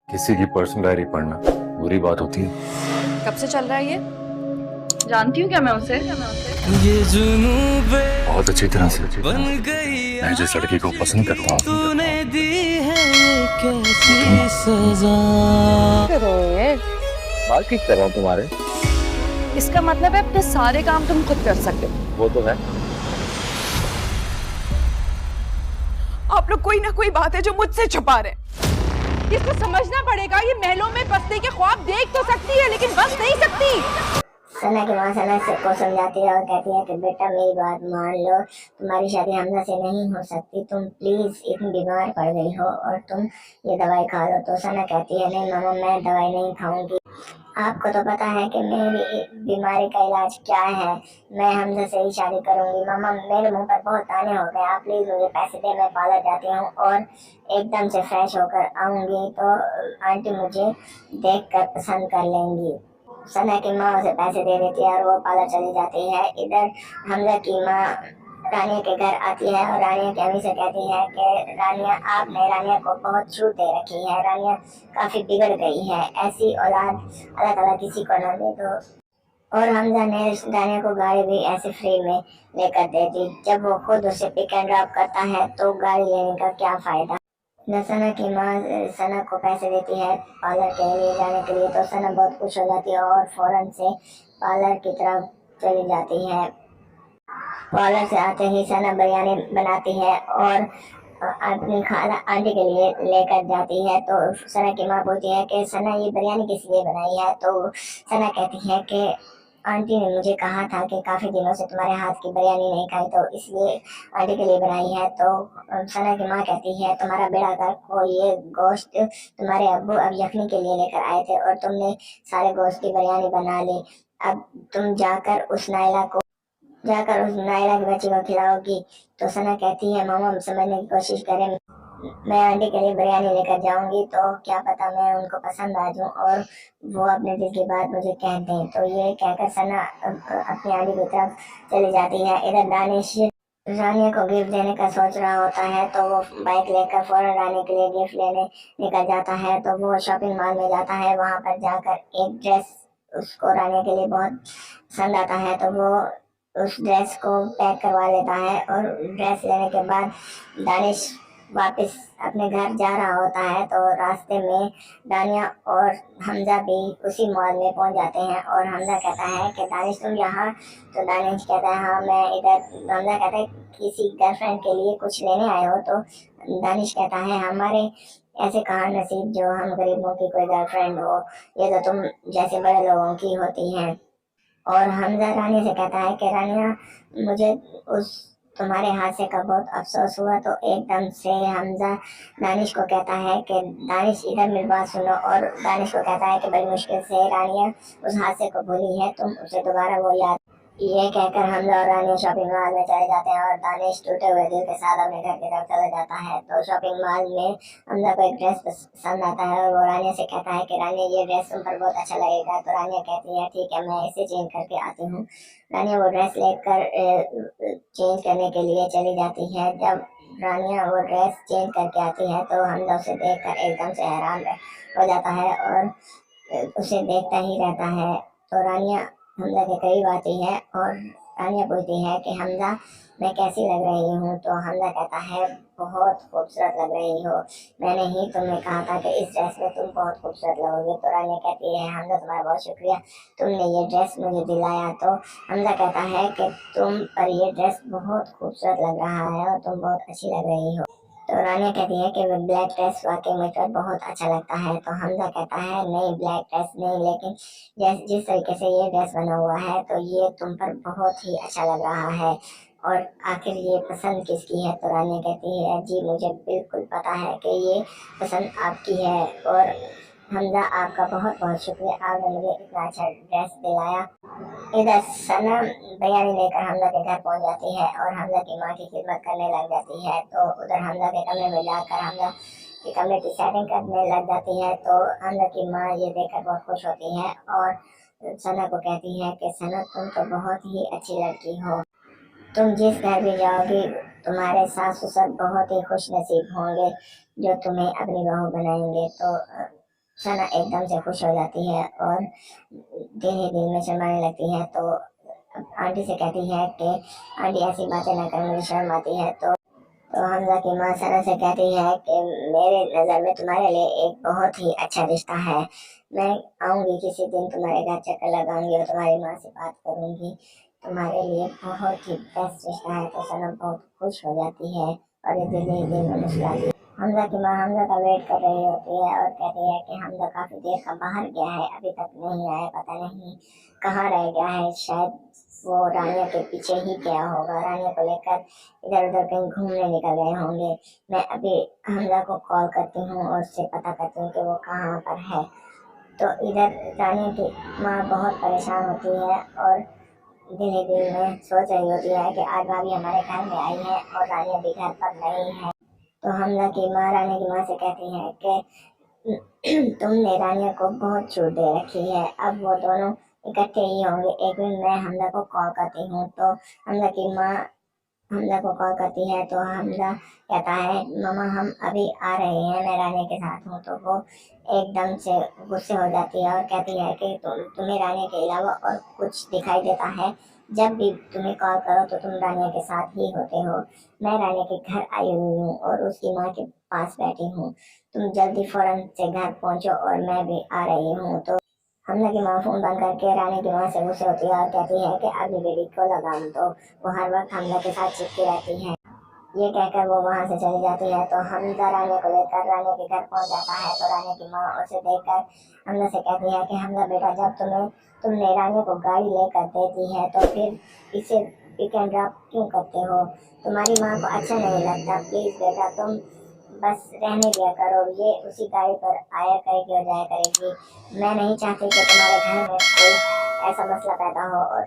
किसी की personal diary पढ़ना बुरी बात होती है। कब से चल रहा है ये? जानती हूँ क्या मैं उसे? ये जुनून पे बहुत अच्छी तरह से बन गई मैं जिस लड़की को पसंद करता हूँ तूने दी है ये कैसी सजा। करो ये। बाल ठीक कर रहा हूँ तुम्हारे। इसका मतलब है अपने सारे काम तुम खुद कर सकते हो। वो तो है। आप लोग कोई ना कोई बात है जो मुझसे छुपा रहे हैं। इसको समझना पड़ेगा, ये महलों में बसने के ख्वाब देख तो सकती है लेकिन बस नहीं सकती। सना की माँ सना को समझाती है और कहती है कि बेटा मेरी बात मान लो, तुम्हारी शादी हमजा से नहीं हो सकती, तुम प्लीज इतनी बीमार पड़ गई हो और तुम ये दवाई खा लो। तो सना कहती है नहीं मामा मैं दवाई नहीं खाऊंगी, आपको तो पता है कि मेरी बीमारी का इलाज क्या है, मैं हमजा से ही शादी करूंगी। मामा मेरे मुंह पर बहुत ताने हो गए, आप प्लीज मुझे पैसे दे, मैं पार्लर जाती हूँ और एकदम से फ्रेश होकर आऊंगी तो आंटी मुझे देख कर पसंद कर लेंगी। सना की माँ उसे पैसे दे देती है और वो पार्लर चली जाती है। इधर हमजा की माँ रानिया के घर आती है और रानिया की अम्मी से कहती है कि रानिया आपने रानिया को बहुत छूट दे रखी है, रानिया काफी बिगड़ गई है, ऐसी औलाद अल्लाह ताला किसी को न दे दो। और हमजा ने रानिया को गाड़ी भी ऐसे फ्री में लेकर दे दी। जब वो खुद उसे पिक एंड ड्रॉप करता है तो गाड़ी लेने का क्या फायदा। सना की माँ सना को पैसे देती है पार्लर के लिए जाने के लिए, तो सना बहुत खुश हो जाती है और फौरन से पार्लर की तरफ चली जाती है। पार्लर से आते ही सना बिरयानी बनाती है और अपनी खाला आंटी के लिए लेकर जाती है। तो सना की माँ पूछती है कि सना ये बिरयानी किस लिए बनाई है। तो सना कहती है कि आंटी ने मुझे कहा था कि काफ़ी दिनों से तुम्हारे हाथ की बिरयानी नहीं खाई तो इसलिए आंटी के लिए बनाई है। तो सना की माँ कहती है तुम्हारा बेड़ा गर्क हो, ये गोश्त तुम्हारे अब्बू अब यखनी के लिए लेकर आए थे और तुमने सारे गोश्त की बिरयानी बना ली, अब तुम जाकर उस नायला की बच्ची को खिलाओगी। तो सना कहती है मामा समझने की कोशिश करें, मैं आंटी के लिए बिरयानी लेकर जाऊंगी तो क्या पता मैं उनको पसंद आ जाऊं और वो अपने दिल की बात मुझे कह दें। तो ये कहकर सना अपनी आंटी की तरफ चली जाती है। इधर दानिश रानिया को गिफ्ट देने का सोच रहा होता है तो वो बाइक लेकर फौरन रानी के लिए गिफ्ट लेने निकल जाता है। तो वो शॉपिंग मॉल में जाता है, वहां पर जाकर एक ड्रेस उसको रानिया के लिए बहुत पसंद आता है तो वो उस ड्रेस को पैक करवा लेता है और ड्रेस लेने के बाद दानिश वापस अपने घर जा रहा होता है। तो रास्ते में दानिया और हमजा भी उसी मॉल में पहुंच जाते हैं और हमजा कहता है कि दानिश तुम यहाँ। तो दानिश कहता है हाँ मैं इधर। हमजा कहता है किसी गर्लफ्रेंड के लिए कुछ लेने आए हो। तो दानिश कहता है हमारे ऐसे कहाँ नसीब जो हम गरीबों की कोई गर्लफ्रेंड हो, ये तो तुम जैसे बड़े लोगों की होती हैं। और हमजा रानी से कहता है कि रानिया मुझे उस तुम्हारे हादसे का बहुत अफसोस हुआ। तो एकदम से हमजा दानिश को कहता है कि दानिश इधर मेरी बात सुनो, और दानिश को कहता है कि बड़ी मुश्किल से रानिया उस हादसे को भूली है, तुम उसे दोबारा वो याद। ये कहकर हमजा और रानिया शॉपिंग मॉल में चले जाते हैं और दानिश टूटे हुए दिल के साथ अपने घर की तरफ चला जाता है। तो शॉपिंग मॉल में हमजा को एक ड्रेस पसंद आता है और वो रानिया से कहता है कि रानिया ये ड्रेस तुम पर बहुत अच्छा लगेगा। तो रानिया कहती है ठीक है मैं इसे चेंज करके आती हूँ। रानिया वो ड्रेस लेकर चेंज करने के लिए चली जाती है। जब रानिया वो ड्रेस चेंज करके आती है तो हमजा उसे देखकर एकदम से हैरान हो जाता है और उसे देखता ही रहता है। तो रानिया हमजा के करीब आती है और रानिया पूछती है कि हमजा मैं कैसी लग रही हूँ। तो हमजा कहता है बहुत खूबसूरत लग रही हो, मैंने ही तुम्हें कहा था कि इस ड्रेस में तुम बहुत खूबसूरत लगोगे। तो रानिया कहती है हमजा तुम्हारा बहुत शुक्रिया, तुमने ये ड्रेस मुझे दिलाया। तो हमजा कहता है कि तुम पर ये ड्रेस बहुत खूबसूरत लग रहा है और तुम बहुत अच्छी लग रही हो। तो रानिया कहती है कि वो ब्लैक ड्रेस वाकई मुझ पर बहुत अच्छा लगता है। तो हमजा कहता है नहीं ब्लैक ड्रेस नहीं, लेकिन जिस तरीके से ये ड्रेस बना हुआ है तो ये तुम पर बहुत ही अच्छा लग रहा है, और आखिर ये पसंद किसकी है। तो रानिया कहती है जी मुझे बिल्कुल पता है कि ये पसंद आपकी है, और हमजा आपका बहुत बहुत शुक्रिया, आपने मुझे इतना अच्छा ड्रेस दिलाया। इधर सना बिरयानी लेकर हमजा के घर पहुंच जाती है और हमजा की माँ की खिदमत करने लग जाती है। तो उधर हमजा के कमरे में जाकर हमजा के कमरे की सेटिंग करने लग जाती है। तो हमजा की माँ ये देखकर बहुत खुश होती है और सना को कहती है कि सना तुम तो बहुत ही अच्छी लड़की हो, तुम जिस घर भी जाओगी तुम्हारे सास ससुर बहुत ही खुश नसीब होंगे जो तुम्हें अपनी बहू बनाएंगे। तो सना एकदम से खुश हो जाती है और दिल ही दिल में शर्माने लगती है। तो आंटी से कहती है कि आंटी ऐसी बातें ना कर, मुझे शर्म आती है। तो हमजा की माँ सना से कहती है कि मेरे नज़र में तुम्हारे लिए एक बहुत ही अच्छा रिश्ता है। मैं आऊँगी किसी दिन तुम्हारे घर, चक्कर लगाऊंगी और तुम्हारी माँ से बात करूंगी। तुम्हारे लिए बहुत ही बेस्ट रिश्ता है। तो सना बहुत खुश हो जाती है और ये दिल ही दिल में मुस्कुराती है। हमजा की माँ हमजा का वेट कर रही होती है और कहती है कि हमजा काफी देर का बाहर गया है, अभी तक नहीं आया, पता नहीं कहाँ रह गया है। शायद वो रानिया के पीछे ही गया होगा, रानिया को लेकर इधर उधर कहीं घूमने निकल गए होंगे। मैं अभी हमजा को कॉल करती हूँ और उससे पता करती हूँ कि वो कहाँ पर है। तो इधर रानिया की माँ बहुत परेशान होती है और दिल ही दिल में सोच रही होती है कि आज भाभी हमारे घर में आई है और रानिया भी घर पर नहीं है। तो हमजा की माँ रानिया की माँ से कहती है कि तुमने रानिया को बहुत छूट दे रखी है, अब वो दोनों इकट्ठे ही होंगे। एक दिन मैं हमजा को कॉल करती हूँ। तो हमजा की माँ हमजा को कॉल करती है तो हमजा कहता है मामा हम अभी आ रहे हैं, मैं रानिया के साथ हूँ। तो वो एकदम से गुस्से हो जाती है और कहती है कि तुम्हें रानिया के अलावा और कुछ दिखाई देता है? जब भी तुम्हें कॉल करो तो तुम रानिया के साथ ही होते हो। मैं रानिया के घर आई हुई हूँ और उसकी माँ के पास बैठी हूँ। तुम जल्दी फौरन से घर पहुँचो और मैं भी आ रही हूँ। तो हमजा की माँ फोन बंद करके रानी की माँ से गुस्से होती है और कहती है कि अभी बेटी को लगाम दो, वो हर वक्त हमजा के साथ चिपकी रहती है। ये कहकर वो वहाँ से चली जाती है। तो हमजा रानी को लेकर रानी के घर पहुँच जाता है। तो रानी की माँ उसे देखकर हमजा से कहती है कि हमजा बेटा, जब तुमने रानी को गाड़ी लेकर देती है तो फिर इसे पिक एंड ड्रॉप क्यों करते हो? तुम्हारी माँ को अच्छा नहीं लगता? प्लीज बेटा तुम बस रहने दिया करो, ये उसी गाड़ी पर आया करेगी और जाया करेगी। मैं नहीं चाहती कि तुम्हारे घर में कोई ऐसा मसला पैदा हो और